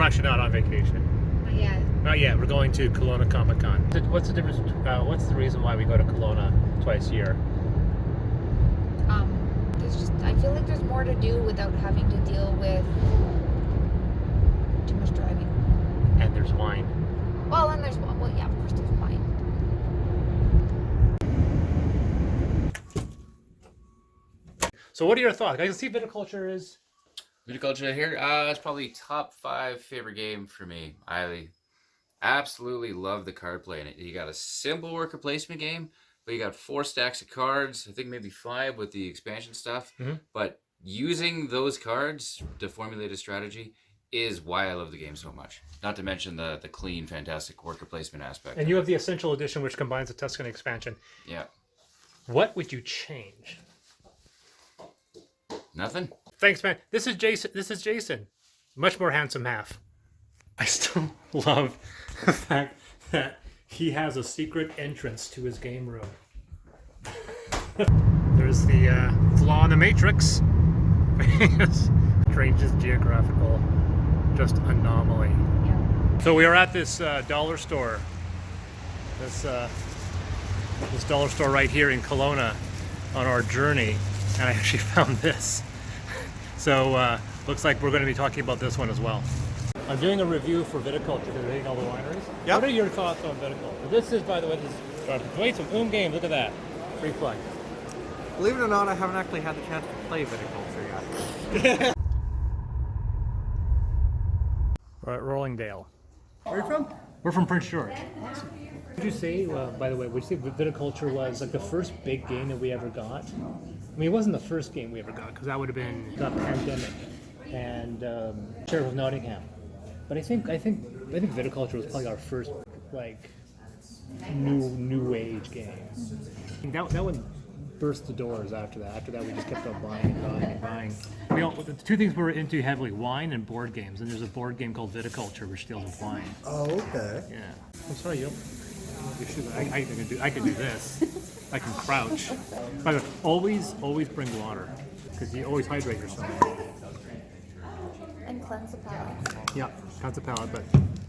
actually not on vacation. Not yet. Not yet. We're going to Kelowna Comic Con. What's the difference? What's the reason why we go to Kelowna twice a year? There's just, I feel like there's more to do without having to deal with too much driving. And there's wine. Well, and there's, well, yeah, of course there's wine. So what are your thoughts? I can see Viticulture is... Viticulture here, it's probably top 5 favorite game for me. I absolutely love the card play in it. You got a simple worker placement game, but you got 4 stacks of cards, I think maybe 5 with the expansion stuff. But using those cards to formulate a strategy is why I love the game so much. Not to mention the clean, fantastic worker placement aspect. And you have the Essential Edition, which combines the Tuscany expansion. Yeah. What would you change? Nothing. Thanks, man. This is Jason. Much more handsome half. I still love the fact that he has a secret entrance to his game room. There's the flaw in the matrix. Strangest geographical just anomaly. Yeah. So we are at this dollar store. This dollar store right here in Kelowna on our journey, and I actually found this. So looks like we're going to be talking about this one as well. I'm doing a review for Viticulture because we're hitting all the wineries. Yep. What are your thoughts on Viticulture? This is, by the way, wait, some game. Look at that. Free play. Believe it or not, I haven't actually had the chance to play Viticulture yet. We're at Rollingdale. Where are you from? We're from Prince George. Awesome. Would you say, by the way, would you say Viticulture was like the first big game that we ever got? I mean, it wasn't the first game we ever got because that would have been the Pandemic and Sheriff of Nottingham. But I think Viticulture was probably our first like new age game. That one burst the doors after that. After that, we just kept on buying and buying and buying. The two things we're into heavily: wine and board games. And there's a board game called Viticulture, which deals with wine. Oh, okay. Yeah. I'm sorry, you I can do this. I can crouch. By the way, always bring water because you always hydrate yourself. And cleanse the palate. Yeah, cleanse the palate, but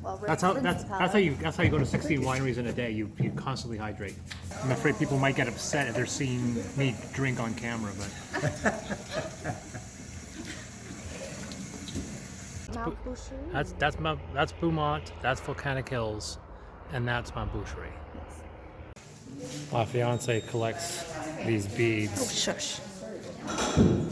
Well, that's how you go to 16 wineries in a day. You constantly hydrate. I'm afraid people might get upset if they're seeing me drink on camera, but. Mount Boucherie? That's Beaumont, that's Volcanic Hills, and that's Mount Boucherie. My fiance collects these beads. Oh, shush.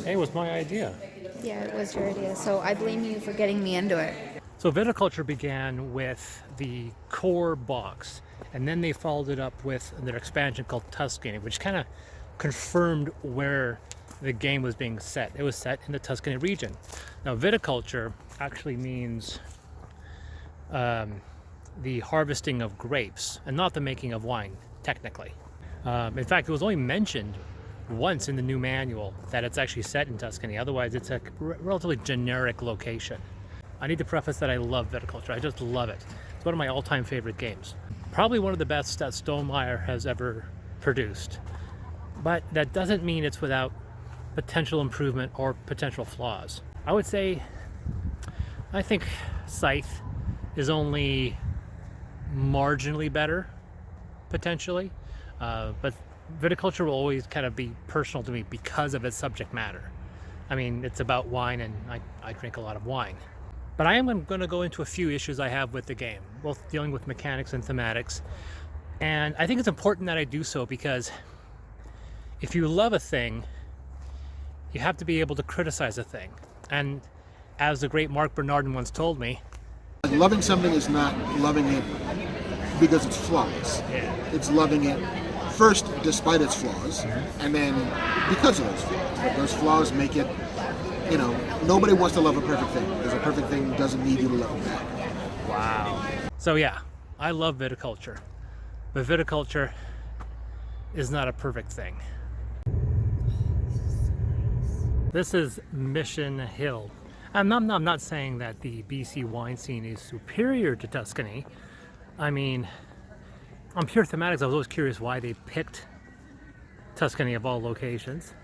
Hey, it was my idea. Yeah, it was your idea, so I blame you for getting me into it. So Viticulture began with the core box, and then they followed it up with their expansion called Tuscany, which kind of confirmed where the game was being set. It was set in the Tuscany region. Now, Viticulture actually means the harvesting of grapes, and not the making of wine, technically. In fact, it was only mentioned once in the new manual that it's actually set in Tuscany. Otherwise, it's a relatively generic location. I need to preface that I love Viticulture. I just love it. It's one of my all-time favorite games. Probably one of the best that Stonemaier has ever produced. But that doesn't mean it's without potential improvement or potential flaws. I would say, I think Scythe is only marginally better, potentially. But Viticulture will always kind of be personal to me because of its subject matter. I mean, it's about wine, and I drink a lot of wine. But I am going to go into a few issues I have with the game, both dealing with mechanics and thematics. And I think it's important that I do so because if you love a thing, you have to be able to criticize a thing. And as the great Mark Bernardin once told me, loving something is not loving it because it's flawless. Yeah. It's loving it first despite its flaws, and then because of those flaws. But those flaws make it, nobody wants to love a perfect thing, because a perfect thing doesn't need you to love it back. wow. So yeah, I love Viticulture, but Viticulture is not a perfect thing. This is Mission Hill. I'm not saying that the BC wine scene is superior to Tuscany. I mean, on pure thematics, I was always curious why they picked Tuscany of all locations.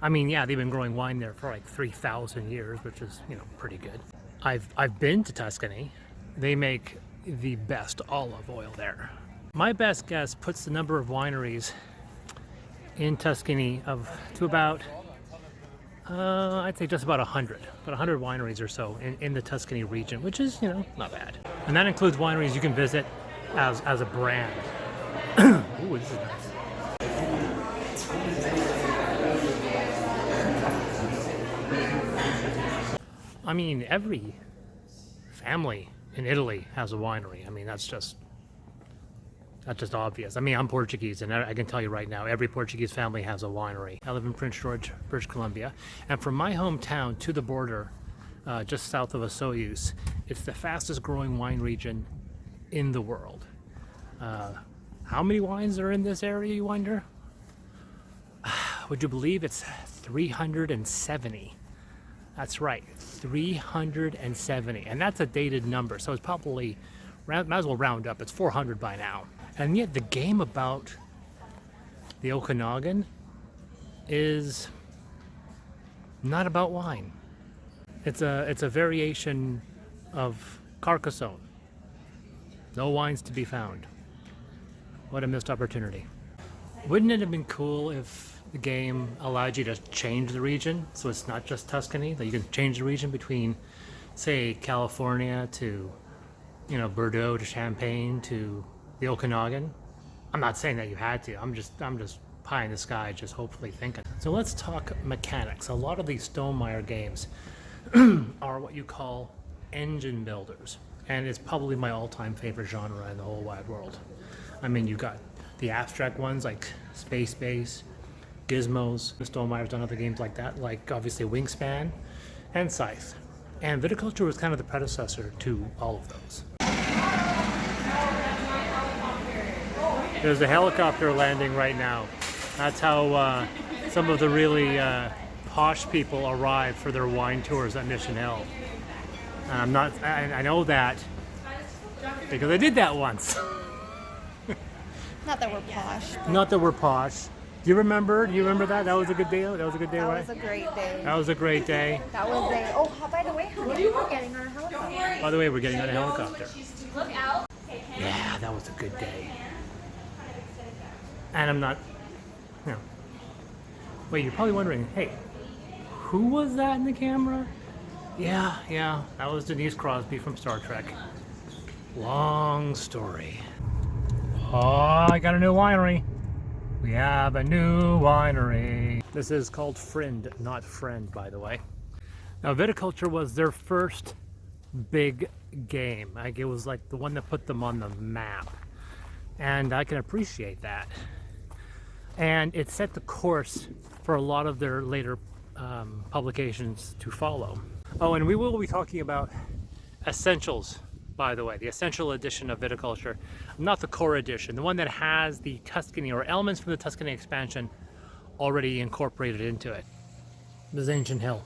I mean, yeah, they've been growing wine there for like 3,000 years, which is, pretty good. I've been to Tuscany. They make the best olive oil there. My best guess puts the number of wineries in Tuscany to about, I'd say just about 100. About 100 wineries or so in the Tuscany region, which is, you know, not bad. And that includes wineries you can visit as a brand. Ooh, this is nice. I mean, every family in Italy has a winery. I mean, that's just obvious. I mean, I'm Portuguese, and I can tell you right now, every Portuguese family has a winery. I live in Prince George, British Columbia, and from my hometown to the border, just south of Osoyoos, it's the fastest growing wine region in the world. How many wines are in this area, you wonder? Would you believe it's 370? That's right, 370, and that's a dated number, so it's probably, might as well round up, it's 400 by now. And yet the game about the Okanagan is not about wine. It's a variation of Carcassonne. No wines to be found. What a missed opportunity. Wouldn't it have been cool if the game allowed you to change the region, so it's not just Tuscany, that you can change the region between, say, California to, you know, Bordeaux to Champagne to the Okanagan? I'm not saying that you had to. I'm just pie in the sky, just hopefully thinking. So let's talk mechanics. A lot of these Stonemaier games are what you call engine builders, and it's probably my all-time favorite genre in the whole wide world. I mean, you've got the abstract ones like Space Base, Gizmos. Stonemeier's done other games like that, like obviously Wingspan and Scythe. And Viticulture was kind of the predecessor to all of those. There's a helicopter landing right now. That's how some of the really posh people arrive for their wine tours at Mission Hill. And I know that because I did that once. Not that we're posh. Not that we're posh. Do you remember that? That was a good day. That was a good day, That right? was a great day. That was a great day. That was a. Oh, by the way, honey, we're getting on a helicopter. By the way, we're getting on a helicopter. Yeah, that was a good day. And I'm not, you know. Wait, you're probably wondering, hey, who was that in the camera? Yeah, that was Denise Crosby from Star Trek. Long story. Oh, I got a new winery. We have a new winery. This is called Friend, not Friend, by the way. Now, Viticulture was their first big game. Like, it was like the one that put them on the map. And I can appreciate that. And it set the course for a lot of their later publications to follow. Oh, and we will be talking about Essentials, by the way, the Essential Edition of Viticulture, not the Core Edition, the one that has the Tuscany or elements from the Tuscany expansion already incorporated into it. This is Ancient Hill.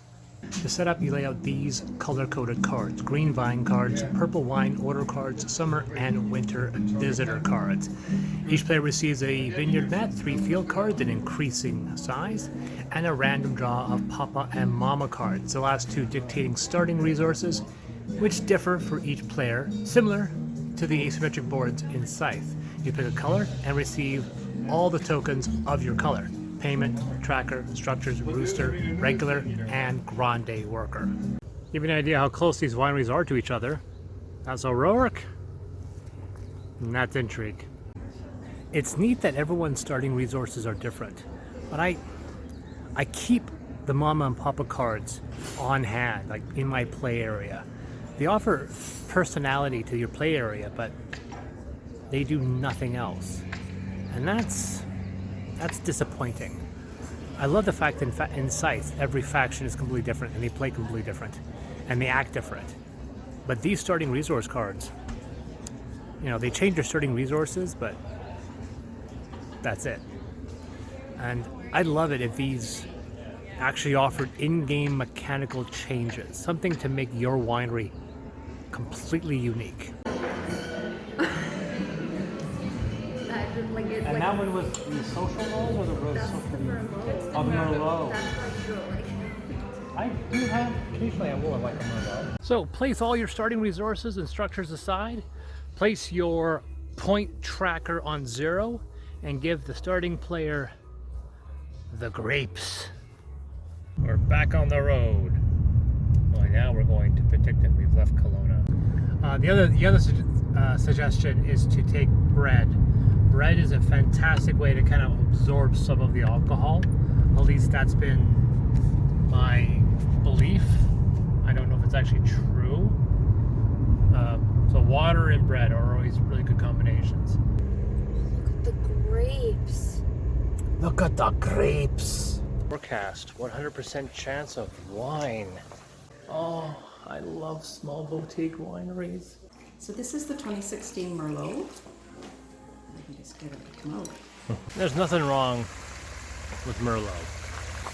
To set up, you lay out these color-coded cards: green vine cards, purple wine order cards, summer and winter visitor cards. Each player receives a vineyard mat, 3 field cards in increasing size, and a random draw of Papa and Mama cards, the last 2 dictating starting resources, which differ for each player, similar to the asymmetric boards in Scythe. You pick a color and receive all the tokens of your color: payment, tracker, structures, rooster, regular, and grande worker. Give you an idea how close these wineries are to each other. That's O'Rourke, and that's Intrigue. It's neat that everyone's starting resources are different, but I keep the Mama and Papa cards on hand, like in my play area. They offer personality to your play area, but they do nothing else, and that's disappointing. I love the fact that in Scythe, every faction is completely different, and they play completely different, and they act different. But these starting resource cards, you know, they change their starting resources, but that's it. And I'd love it if these actually offered in-game mechanical changes, something to make your winery completely unique. And that one was the social mode or the rose social? Oh, the Merlot. I do have occasionally I will like a Merlot. So place all your starting resources and structures aside, place your point tracker on 0, and give the starting player the grapes. We're back on the road. Well, now we're going to Viticulture. We've left Kelowna. The other suggestion is to take bread. Bread is a fantastic way to kind of absorb some of the alcohol. At least that's been my belief. I don't know if it's actually true. So water and bread are always really good combinations. Look at the grapes. Look at the grapes. Forecast, 100% chance of wine. Oh, I love small boutique wineries. So this is the 2016 Merlot. Let me just get it to come out. There's nothing wrong with Merlot.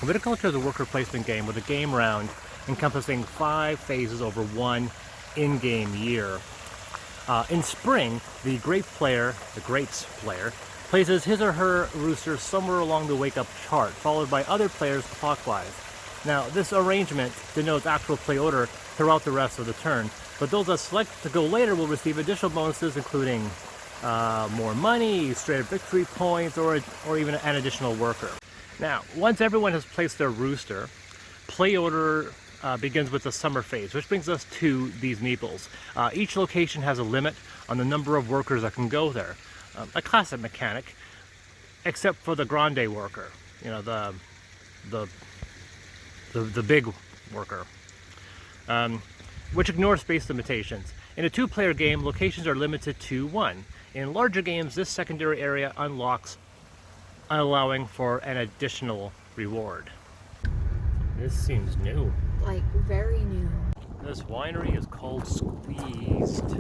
Viticulture is a worker placement game with a game round encompassing 5 phases over 1 in-game year. In spring, the grapes player, places his or her rooster somewhere along the wake-up chart, followed by other players clockwise. Now, this arrangement denotes actual play order throughout the rest of the turn, but those that select to go later will receive additional bonuses, including more money, straight victory points, or even an additional worker. Now, once everyone has placed their rooster, play order begins with the summer phase, which brings us to these meeples. Each location has a limit on the number of workers that can go there. A classic mechanic, except for the grande worker, you know, the big worker, which ignores space limitations. In a 2-player game, locations are limited to 1. In larger games, this secondary area unlocks, allowing for an additional reward. This seems new. Like, very new. This winery is called Squeezed.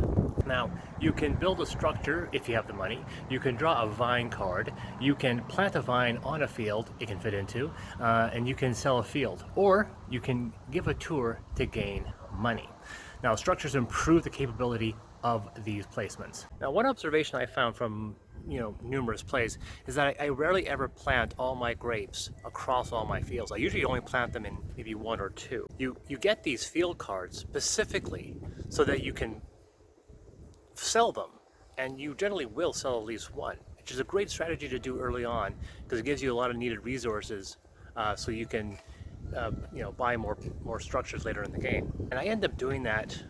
Now, you can build a structure if you have the money. You can draw a vine card. You can plant a vine on a field it can fit into, and you can sell a field. Or you can give a tour to gain money. Now, structures improve the capability of these placements. Now, one observation I found from numerous plays is that I rarely ever plant all my grapes across all my fields. I usually only plant them in maybe 1 or 2. You get these field cards specifically so that you can sell them, and you generally will sell at least 1, which is a great strategy to do early on because it gives you a lot of needed resources so you can buy more structures later in the game. And I end up doing that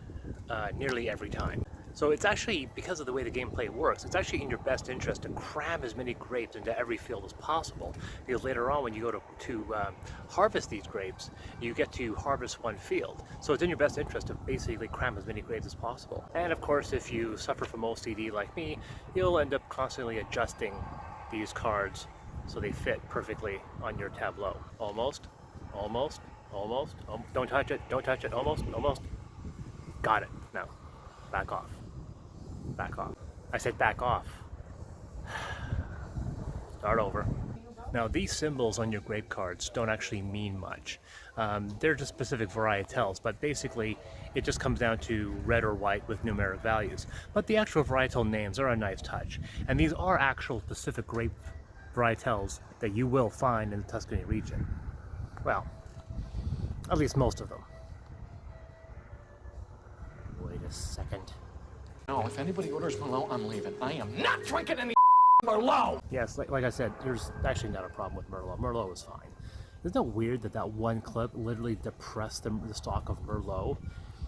nearly every time. So it's actually, because of the way the gameplay works, it's actually in your best interest to cram as many grapes into every field as possible, because later on when you go to harvest these grapes, you get to harvest 1 field. So it's in your best interest to basically cram as many grapes as possible. And of course, if you suffer from OCD like me, you'll end up constantly adjusting these cards so they fit perfectly on your tableau. Almost, almost, almost, don't touch it, almost, almost. Got it. Now, back off. Back off. I said back off. Start over. Now, these symbols on your grape cards don't actually mean much. They're just specific varietals, but basically it just comes down to red or white with numeric values. But the actual varietal names are a nice touch, and these are actual specific grape varietals that you will find in the Tuscany region. Well, at least most of them. Wait a second. No, if anybody orders Merlot, I'm leaving. I am not drinking any Merlot! Yes, like I said, there's actually not a problem with Merlot. Merlot is fine. Isn't it weird that one clip literally depressed the stock of Merlot?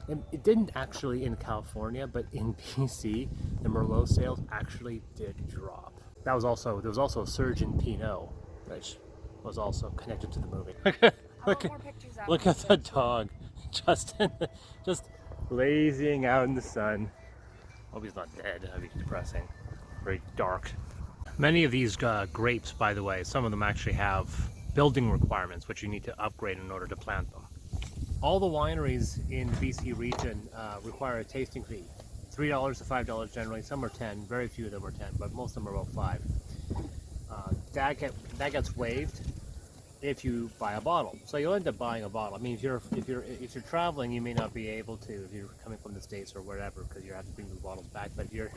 And it didn't actually in California, but in BC, the Merlot sales actually did drop. There was also a surge in Pinot, which was also connected to the movie. Look at the dog, just lazying out in the sun. Hope he's not dead. That'd be depressing. Very dark. Many of these grapes, by the way, some of them actually have building requirements which you need to upgrade in order to plant them. All the wineries in the BC region require a tasting fee. $3 to $5 generally. Some are 10. Very few of them are 10, but most of them are about 5. That gets waived if you buy a bottle. So you'll end up buying a bottle. I mean, if you're traveling, you may not be able to if you're coming from the States or wherever, because you have to bring the bottles back. But if you're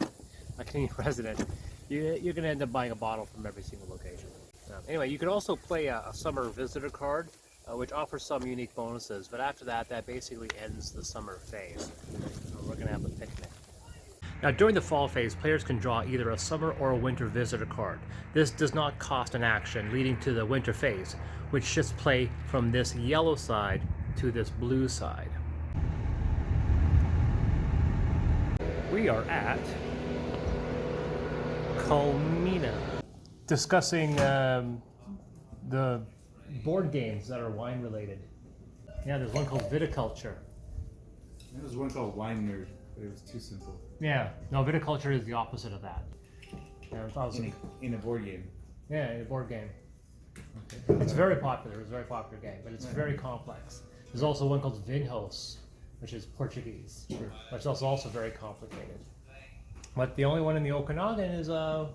a Canadian resident, you're going to end up buying a bottle from every single location. Anyway, you can also play a summer visitor card which offers some unique bonuses, but after that, that basically ends the summer phase. We're gonna have a picnic. Now during the fall phase, players can draw either a summer or a winter visitor card. This does not cost an action, leading to the winter phase, which shifts play from this yellow side to this blue side. We are at Culmina, discussing the board games that are wine related. Yeah, there's one called Viticulture. There was one called Wine Nerd, but it was too simple. Yeah, no, Viticulture is the opposite of that. Yeah, In a board game. yeah, a board game. Okay. It's very popular. It's a very popular game, but it's very complex. There's also one called Vinhos, which is Portuguese, which is also very complicated. But the only one in the Okanagan is a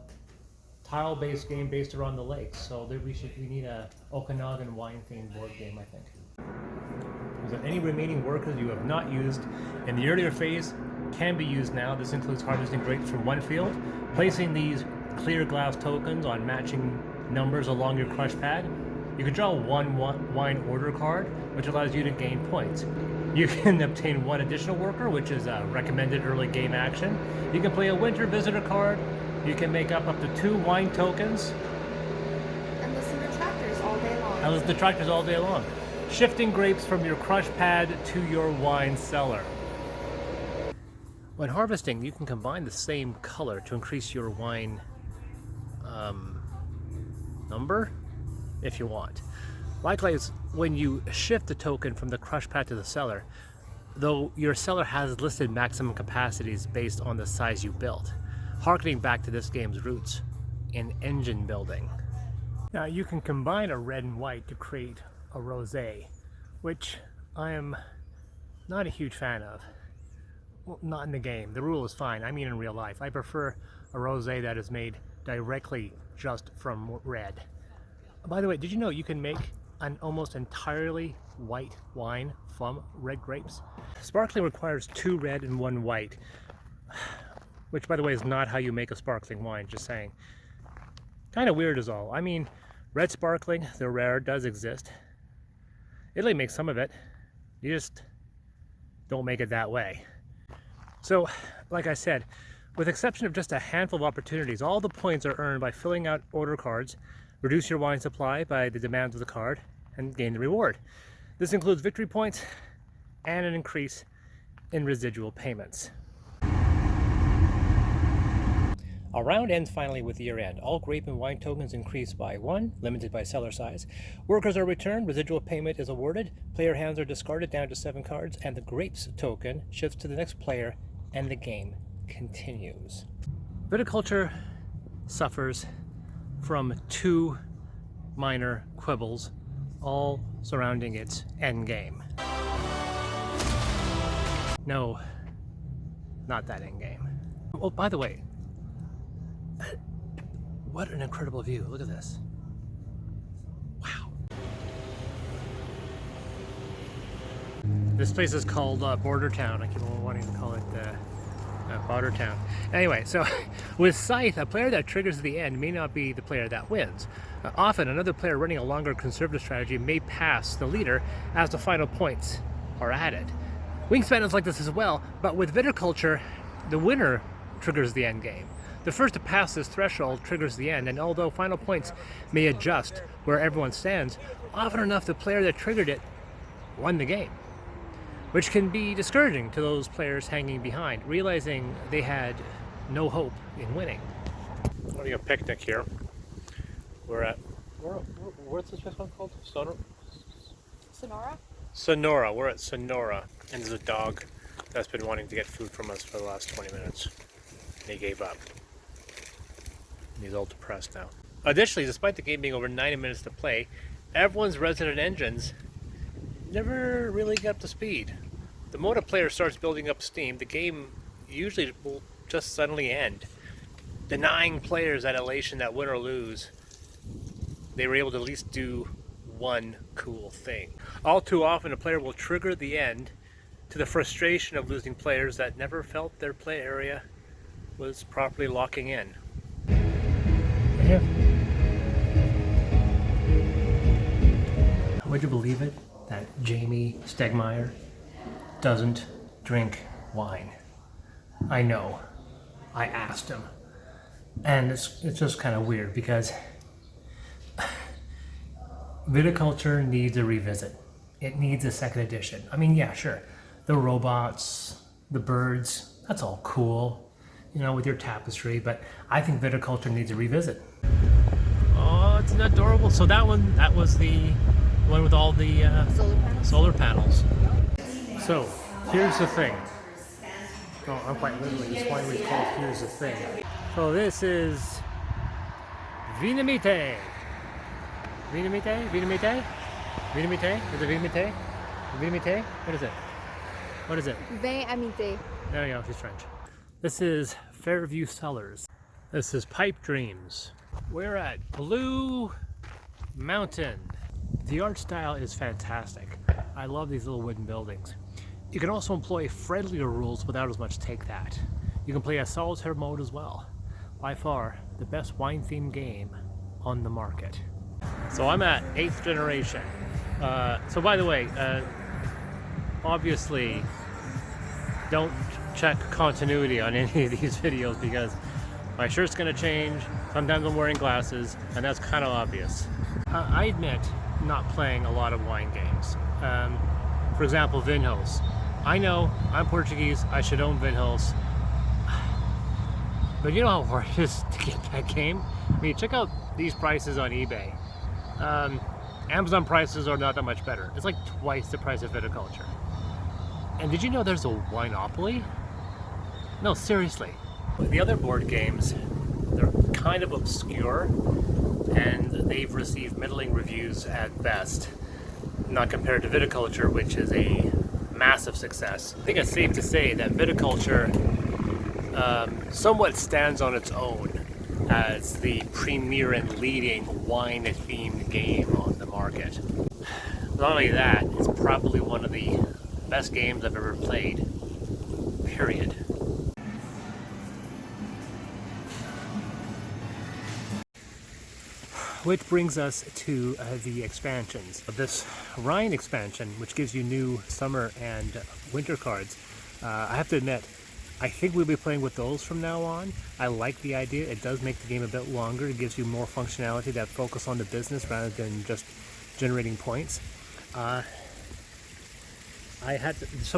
tile-based game based around the lake. So there we need a Okanagan wine-themed board game, I think. Is there any remaining workers you have not used in the earlier phase can be used now. This includes harvesting grapes from one field, placing these clear glass tokens on matching numbers along your crush pad. You can draw one wine order card, which allows you to gain points. You can obtain one additional worker, which is a recommended early game action. You can play a winter visitor card. You can make up to 2 wine tokens. And listen to tractors all day long. And listen to tractors all day long. Shifting grapes from your crush pad to your wine cellar. When harvesting, you can combine the same color to increase your wine number, if you want. Likewise, when you shift the token from the crush pad to the cellar, though your cellar has listed maximum capacities based on the size you built, harkening back to this game's roots in engine building. Now you can combine a red and white to create a rosé, which I am not a huge fan of. Well, not in the game. The rule is fine. I mean in real life. I prefer a rosé that is made directly just from red. By the way, did you know you can make an almost entirely white wine from red grapes? Sparkling requires 2 red and 1 white, which by the way is not how you make a sparkling wine, just saying. Kind of weird is all. I mean, red sparkling, though rare, does exist. Italy makes some of it. You just don't make it that way. So, like I said, with exception of just a handful of opportunities, all the points are earned by filling out order cards, reduce your wine supply by the demands of the card, and gain the reward. This includes victory points and an increase in residual payments. Our round ends finally with year end. All grape and wine tokens increase by 1, limited by cellar size. Workers are returned, residual payment is awarded, player hands are discarded down to 7 cards, and the grapes token shifts to the next player, and the game continues. Viticulture suffers from 2 minor quibbles, all surrounding its end game. No, not that end game. Oh, by the way, what an incredible view. Look at this. Wow. This place is called Border Town. I keep wanting to call it Border Town. Anyway, so with Scythe, a player that triggers at the end may not be the player that wins. Often, another player running a longer conservative strategy may pass the leader as the final points are added. Wingspan is like this as well, but with Viticulture, the winner triggers the end game. The first to pass this threshold triggers the end, and although final points may adjust where everyone stands, often enough the player that triggered it won the game, which can be discouraging to those players hanging behind, realizing they had no hope in winning. Having a picnic here. We're at, what's this place called? Sonora? Sonora. We're at Sonora, and there's a dog that's been wanting to get food from us for the last 20 minutes. And he gave up. And he's all depressed now. Additionally, despite the game being over 90 minutes to play, everyone's resident engines never really get up to speed. The moment a player starts building up steam, the game usually will just suddenly end, denying players that elation that win or lose, they were able to at least do one cool thing. All too often, a player will trigger the end to the frustration of losing players that never felt their play area was properly locking in. Yeah. Would you believe it that Jamie Stegmaier doesn't drink wine? I know. I asked him. And it's just kind of weird because Viticulture needs a revisit. It needs a second edition. I mean, yeah, sure. The robots, the birds, that's all cool, you know, with your tapestry, but I think Viticulture needs a revisit. Oh, it's adorable. So that was the one with all the solar panels. So, here's the thing. Oh, I'm quite literally, this winery is called Here's the Thing. So this is Vinamite. Vinamite? Vinamite? Vinamite? Is it Vinamite? Vinamite? What is it? What is it? Vin amité. There you go, she's French. This is Fairview Cellars. This is Pipe Dreams. We're at Blue Mountain. The art style is fantastic. I love these little wooden buildings. You can also employ friendlier rules without as much take that. You can play a solitaire mode as well. By far, the best wine-themed game on the market. So I'm at 8th generation. So by the way, obviously, don't check continuity on any of these videos because my shirt's gonna change, sometimes I'm wearing glasses, and that's kind of obvious. I admit not playing a lot of wine games. For example, Vinhos. I know, I'm Portuguese, I should own Vinhos. But you know how hard it is to get that game? I mean, check out these prices on eBay. Amazon prices are not that much better. It's like twice the price of Viticulture. And did you know there's a Winopoly? No, seriously. The other board games, they're kind of obscure and they've received middling reviews at best, not compared to Viticulture, which is a massive success. I think it's safe to say that Viticulture somewhat stands on its own as the premier and leading wine-themed game on the market. Not only that, it's probably one of the best games I've ever played, period. Which brings us to the expansions. This Rhine expansion, which gives you new summer and winter cards, I have to admit, I think we'll be playing with those from now on. I like the idea. It does make the game a bit longer. It gives you more functionality that focus on the business rather than just generating points. Some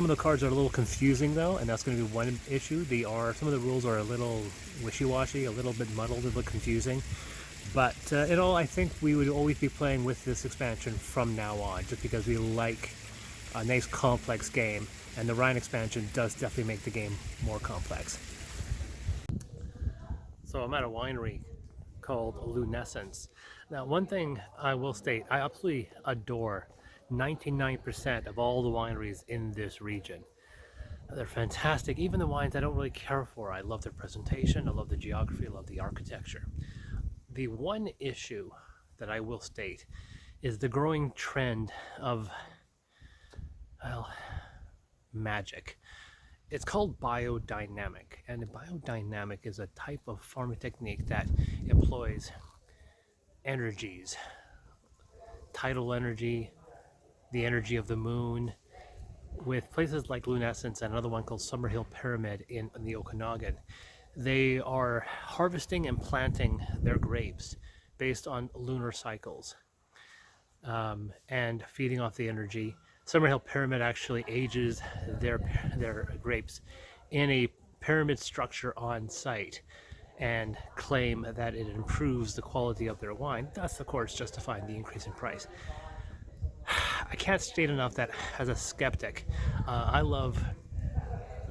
of the cards are a little confusing though, and that's going to be one issue. Some of the rules are a little wishy-washy, a little bit muddled, a little confusing. But in all, I think we would always be playing with this expansion from now on, just because we like a nice complex game, and the Rhine expansion does definitely make the game more complex. So I'm at a winery called Lunescence. Now, one thing I will state, I absolutely adore 99% of all the wineries in this region. They're fantastic. Even the wines I don't really care for. I love their presentation, I love the geography, I love the architecture. The one issue that I will state is the growing trend of, well, magic. It's called biodynamic, and biodynamic is a type of farming technique that employs energies, tidal energy, the energy of the moon, with places like Lunescence and another one called Summerhill Pyramid in the Okanagan. They are harvesting and planting their grapes based on lunar cycles and feeding off the energy. Summerhill Pyramid actually ages their grapes in a pyramid structure on site and claim that it improves the quality of their wine, thus of course justifying the increase in price. I can't state enough that as a skeptic, I love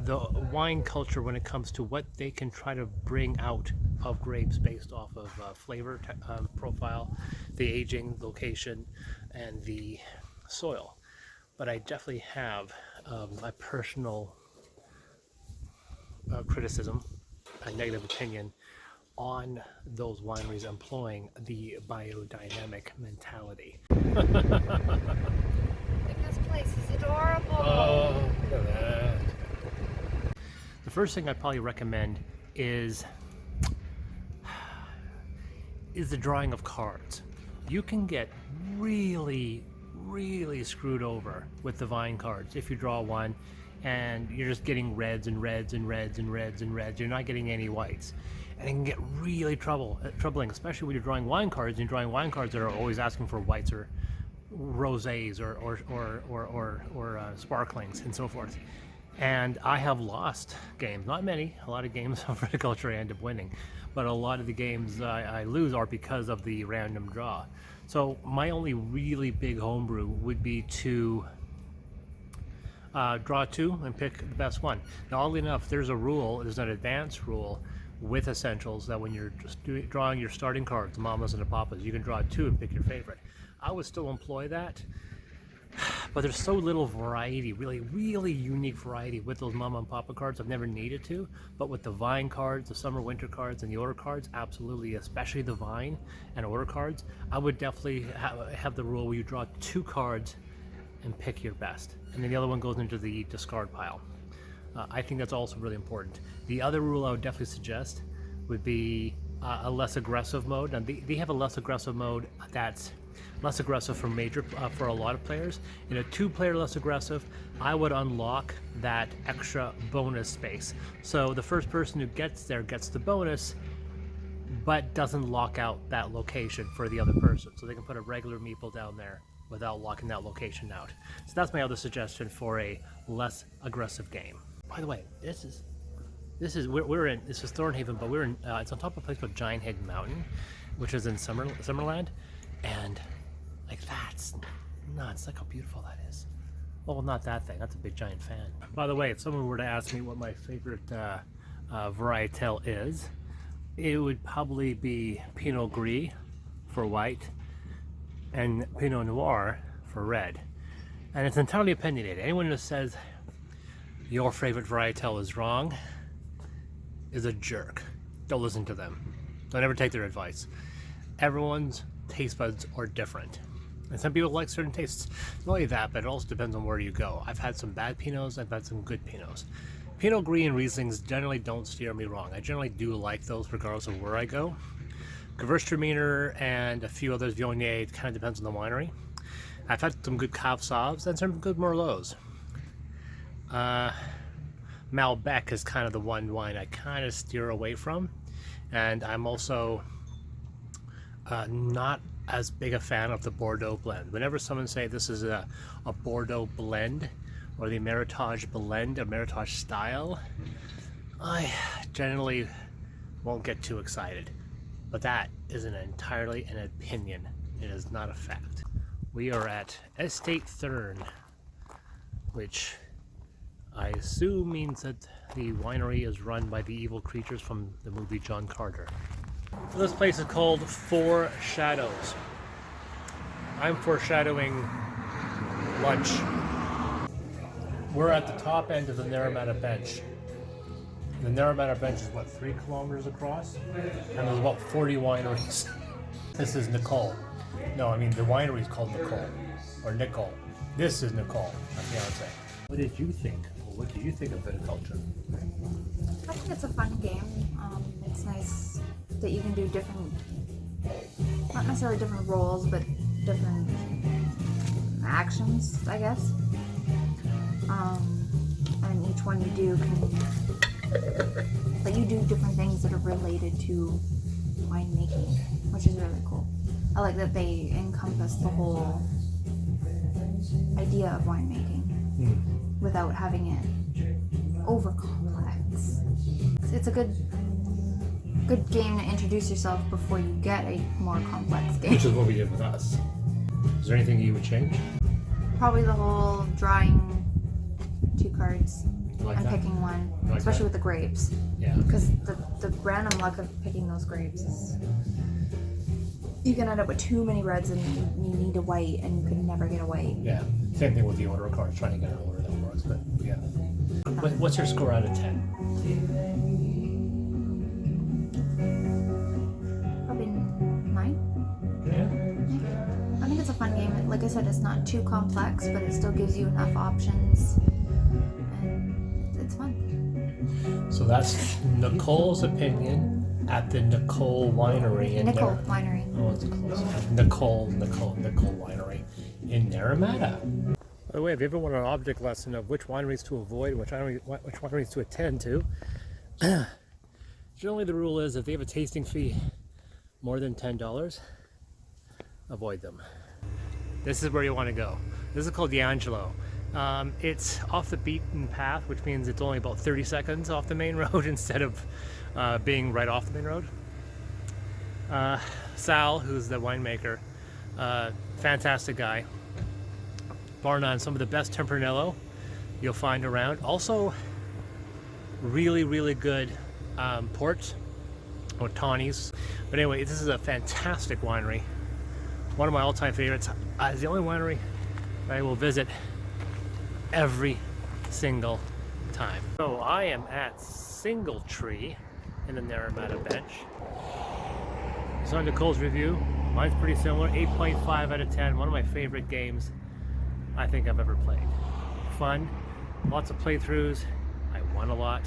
the wine culture when it comes to what they can try to bring out of grapes based off of flavor profile, the aging, location, and the soil. But I definitely have my personal criticism, a negative opinion on those wineries employing the biodynamic mentality. Look at this place, is adorable. Oh, look at that. The first thing I'd probably recommend is the drawing of cards. You can get really, really screwed over with the vine cards if you draw one and you're just getting reds and reds and reds and reds and reds. You're not getting any whites. And it can get really troubling, especially when you're drawing wine cards, and you're drawing wine cards that are always asking for whites or rosés or sparklings and so forth. And I have lost games, not many, a lot of games of Viticulture I end up winning, but a lot of the games I lose are because of the random draw. So my only really big homebrew would be to draw two and pick the best one. Now, oddly enough, there's an advanced rule with Essentials that when you're just drawing your starting cards, the mamas and the papas, you can draw two and pick your favorite. I would still employ that, but there's so little variety, really unique variety with those mama and papa cards. I've never needed to, but with the vine cards, the summer winter cards, and the order cards, absolutely, especially the vine and order cards, I would definitely have the rule where you draw two cards and pick your best, and then the other one goes into the discard pile. I think that's also really important. The other rule I would definitely suggest would be a less aggressive mode. Now they have a less aggressive mode that's less aggressive for a lot of players. In a two-player less aggressive, I would unlock that extra bonus space. So the first person who gets there gets the bonus, but doesn't lock out that location for the other person. So they can put a regular meeple down there without locking that location out. So that's my other suggestion for a less aggressive game. By the way, this is Thornhaven, but we're in it's on top of a place called Giant Head Mountain, which is in Summerland, and like that's nuts. Look how beautiful that is. Well, not that thing. That's a big giant fan. By the way, if someone were to ask me what my favorite varietal is, it would probably be Pinot Gris for white and Pinot Noir for red. And it's entirely opinionated. Anyone who says your favorite varietal is wrong is a jerk. Don't listen to them. Don't ever take their advice. Everyone's taste buds are different. And some people like certain tastes. Not only that, but it also depends on where you go. I've had some bad Pinots, I've had some good Pinots. Pinot Gris and Rieslings generally don't steer me wrong. I generally do like those regardless of where I go. Gewürztraminer and a few others, Viognier, it kind of depends on the winery. I've had some good Cave Sauves and some good Merlots. Malbec is kind of the one wine I kind of steer away from, and I'm also not as big a fan of the Bordeaux blend. Whenever someone say this is a Bordeaux blend or the Meritage blend, a Meritage style, I generally won't get too excited. But that is entirely an opinion. It is not a fact. We are at Estate Thurn, which I assume means that the winery is run by the evil creatures from the movie John Carter. So this place is called Four Shadows. I'm foreshadowing lunch. We're at the top end of the Naramata Bench. The Naramata Bench is what, 3 kilometers across? And there's about 40 wineries. This is Nicole. No, I mean the winery is called Nicole. Or Nicole. This is Nicole, my fiance. What did you think? Or what do you think of Viticulture? I think it's a fun game. It's nice that you can do different, not necessarily different roles, but different actions, I guess. And each one you do you do different things that are related to winemaking, which is really cool. I like that they encompass the whole idea of winemaking without having it over complex. It's a good game to introduce yourself before you get a more complex game. Which is what we did with us. Is there anything you would change? Probably the whole drawing 2 cards Like and that? picking one, Like especially that? with the grapes. Yeah. Because the random luck of picking those grapes is, you can end up with too many reds and you need a white and you could never get a white. Yeah. Same thing with the order cards, trying to get an order that works, but yeah. What's your score out of 10? Probably 9. Yeah. I think it's a fun game. Like I said, it's not too complex, but it still gives you enough options, and it's fun. So that's Nicole's opinion at the Nicole Winery in Nicole there. Winery. Oh, it's close. Nicole Winery in Naramata. By the way, if you ever want an object lesson of which wineries to avoid, which wineries to attend to, generally the rule is if they have a tasting fee more than $10, avoid them. This is where you want to go. This is called D'Angelo. It's off the beaten path, which means it's only about 30 seconds off the main road instead of being right off the main road. Sal, who's the winemaker, fantastic guy. Bar none, some of the best Tempranillo you'll find around. Also, really, really good ports or tawnies. But anyway, this is a fantastic winery. One of my all-time favorites. It's the only winery that I will visit every single time. So I am at Single Tree in the Naramata bench. It's on Nicole's review. Mine's pretty similar, 8.5 out of 10. One of my favorite games I think I've ever played. Fun, lots of playthroughs. I won a lot.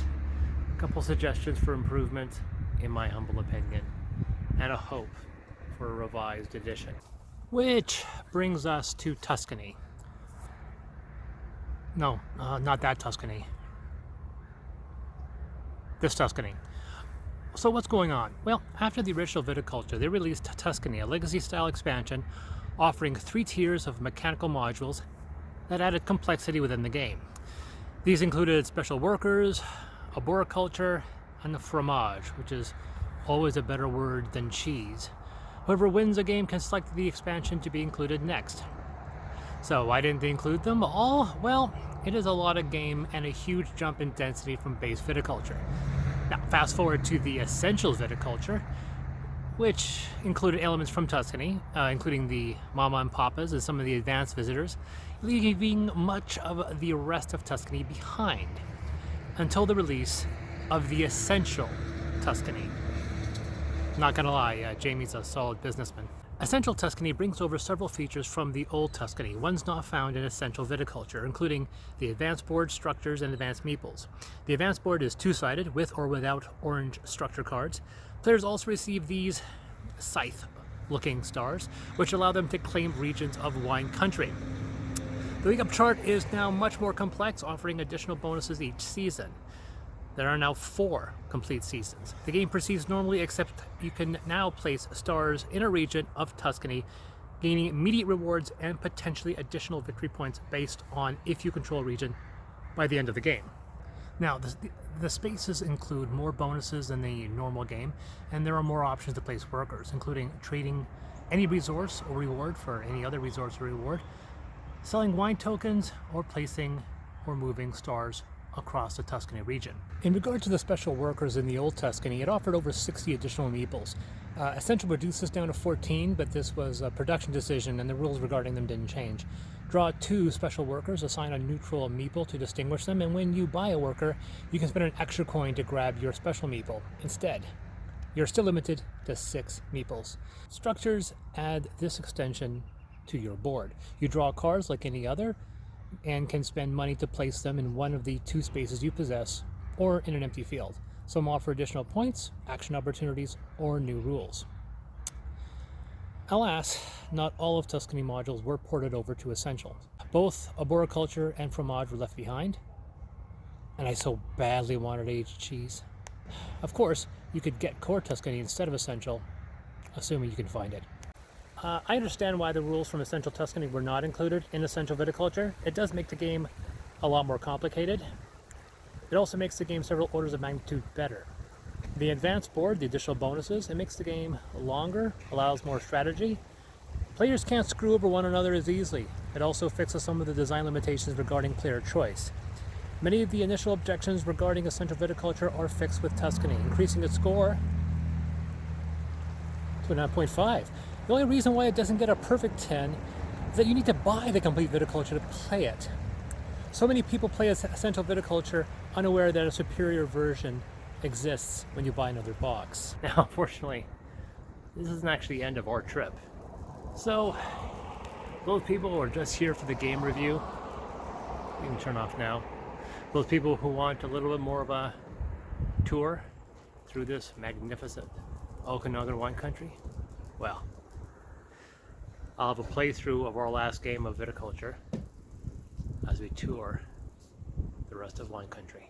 A couple suggestions for improvement, in my humble opinion, and a hope for a revised edition. Which brings us to Tuscany. No, not that Tuscany. This Tuscany. So what's going on? Well, after the original Viticulture, they released Tuscany, a legacy-style expansion offering 3 tiers of mechanical modules that added complexity within the game. These included special workers, arboriculture, and the fromage, which is always a better word than cheese. Whoever wins a game can select the expansion to be included next. So why didn't they include them all? Well, it is a lot of game and a huge jump in density from base Viticulture. Now, fast forward to the Essentials Viticulture, which included elements from Tuscany, including the Mama and Papas and some of the advanced visitors, leaving much of the rest of Tuscany behind until the release of the Essential Tuscany. Not gonna lie, Jamie's a solid businessman. Essential Tuscany brings over several features from the old Tuscany, ones not found in Essential Viticulture, including the advanced board, structures, and advanced meeples. The advanced board is two-sided, with or without orange structure cards. Players also receive these scythe-looking stars, which allow them to claim regions of wine country. The league-up chart is now much more complex, offering additional bonuses each season. There are now 4 complete seasons. The game proceeds normally, except you can now place stars in a region of Tuscany, gaining immediate rewards and potentially additional victory points based on if you control a region by the end of the game. Now, the spaces include more bonuses than the normal game, and there are more options to place workers, including trading any resource or reward for any other resource or reward, selling wine tokens, or placing or moving stars across the Tuscany region. In regard to the special workers in the old Tuscany, it offered over 60 additional meeples. Essential reduced this down to 14, but this was a production decision and the rules regarding them didn't change. Draw 2 special workers, assign a neutral meeple to distinguish them, and when you buy a worker, you can spend an extra coin to grab your special meeple. Instead, you're still limited to 6 meeples. Structures add this extension to your board. You draw cards like any other, and can spend money to place them in one of the 2 spaces you possess or in an empty field. Some offer additional points, action opportunities, or new rules. Alas, not all of Tuscany modules were ported over to Essential. Both arboriculture and fromage were left behind, and I so badly wanted aged cheese. Of course, you could get core Tuscany instead of Essential, assuming you can find it. I understand why the rules from Essential Tuscany were not included in Essential Viticulture. It does make the game a lot more complicated. It also makes the game several orders of magnitude better. The advanced board, the additional bonuses, it makes the game longer, allows more strategy. Players can't screw over one another as easily. It also fixes some of the design limitations regarding player choice. Many of the initial objections regarding Essential Viticulture are fixed with Tuscany, increasing its score to a 9.5. The only reason why it doesn't get a perfect 10 is that you need to buy the complete Viticulture to play it. So many people play Essential Viticulture unaware that a superior version exists when you buy another box. Now, unfortunately, this isn't actually the end of our trip. So, those people who are just here for the game review, you can turn off now. Those people who want a little bit more of a tour through this magnificent Okanagan wine country, well, I'll have a playthrough of our last game of Viticulture as we tour the rest of wine country.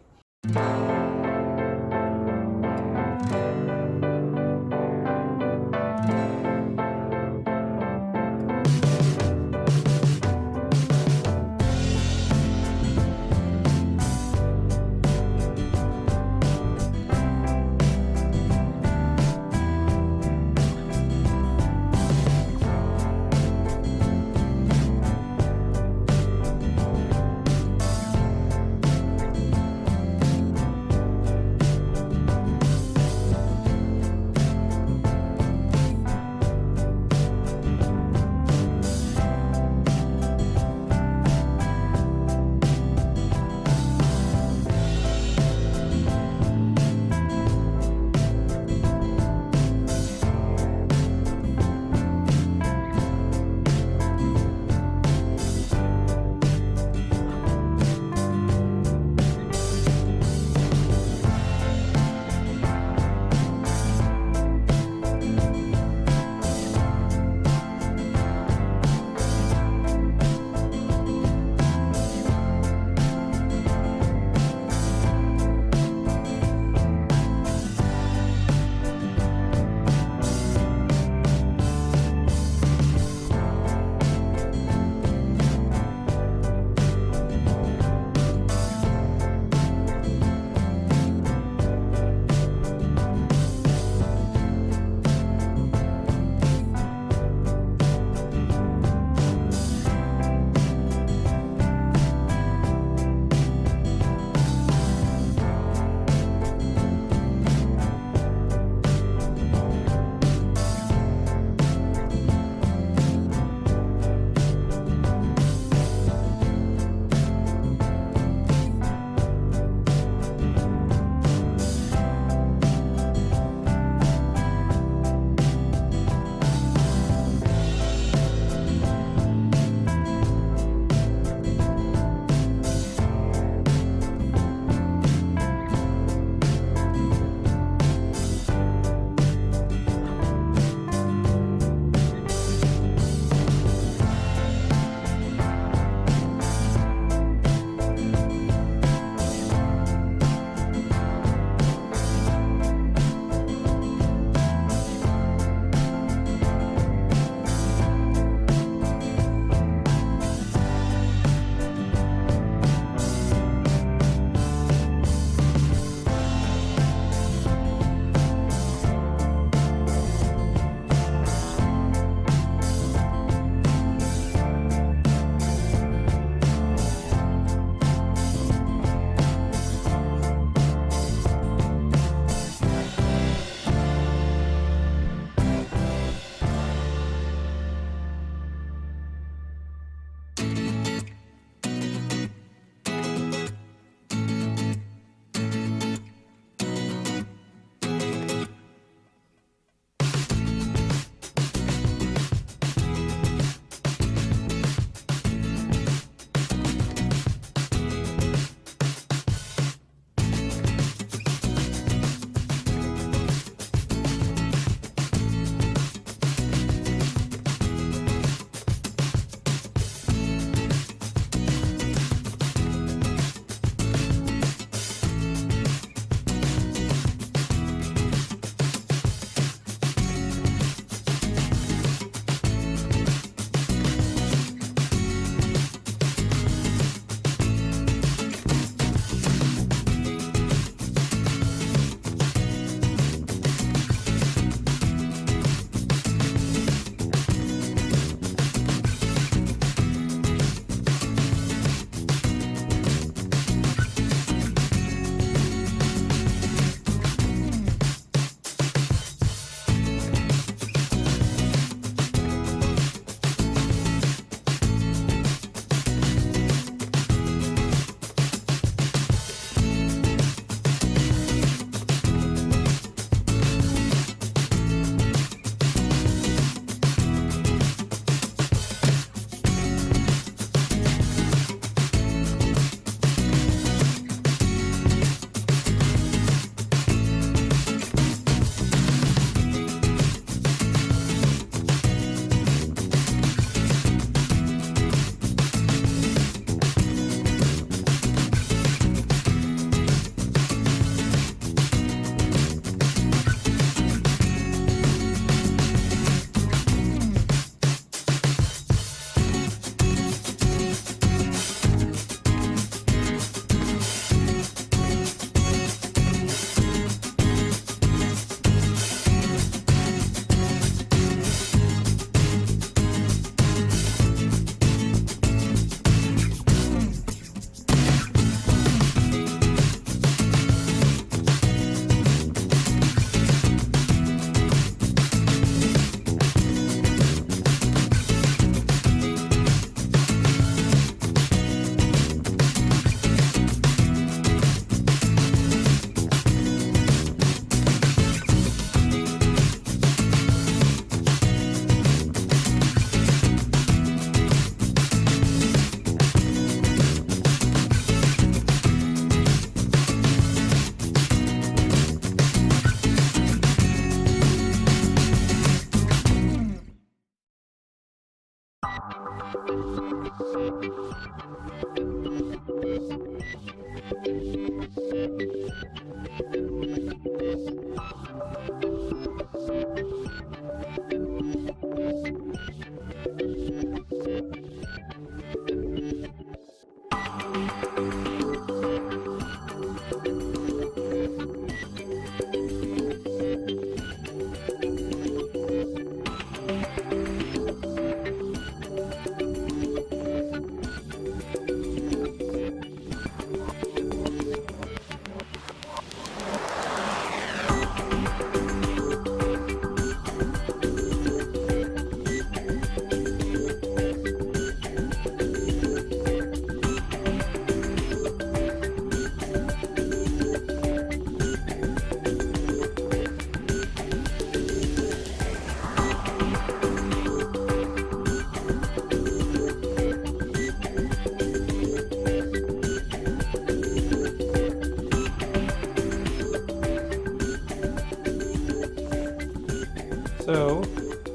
So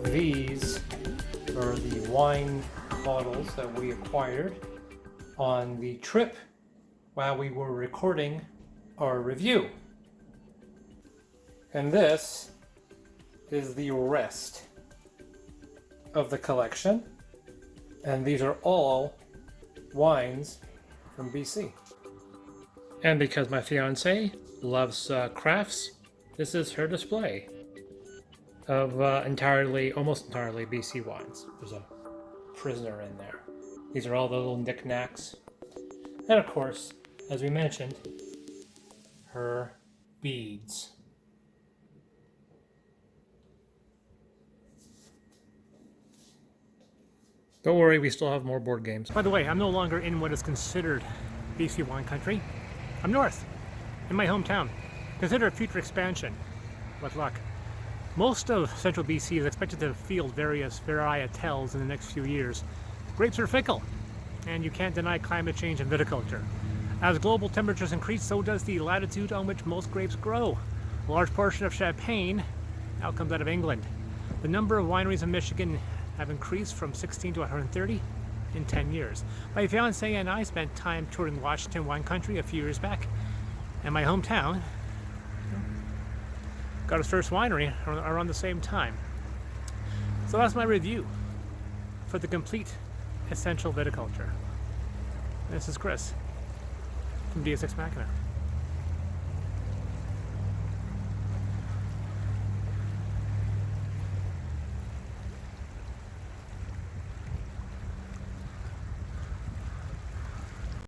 these are the wine bottles that we acquired on the trip while we were recording our review. And this is the rest of the collection. And these are all wines from BC. And because my fiance loves crafts, this is her display of almost entirely BC wines. There's a prisoner in there. These are all the little knickknacks. And of course, as we mentioned, her beads. Don't worry, we still have more board games. By the way, I'm no longer in what is considered BC wine country. I'm north, in my hometown. Consider a future expansion, with luck. Most of central BC is expected to field various varietals in the next few years. Grapes are fickle, and you can't deny climate change and viticulture. As global temperatures increase, so does the latitude on which most grapes grow. A large portion of Champagne now comes out of England. The number of wineries in Michigan have increased from 16 to 130 in 10 years. My fiance and I spent time touring Washington wine country a few years back, and my hometown got its first winery around the same time. So that's my review for the complete Essential Viticulture. This is Chris from Deus Ex Machina.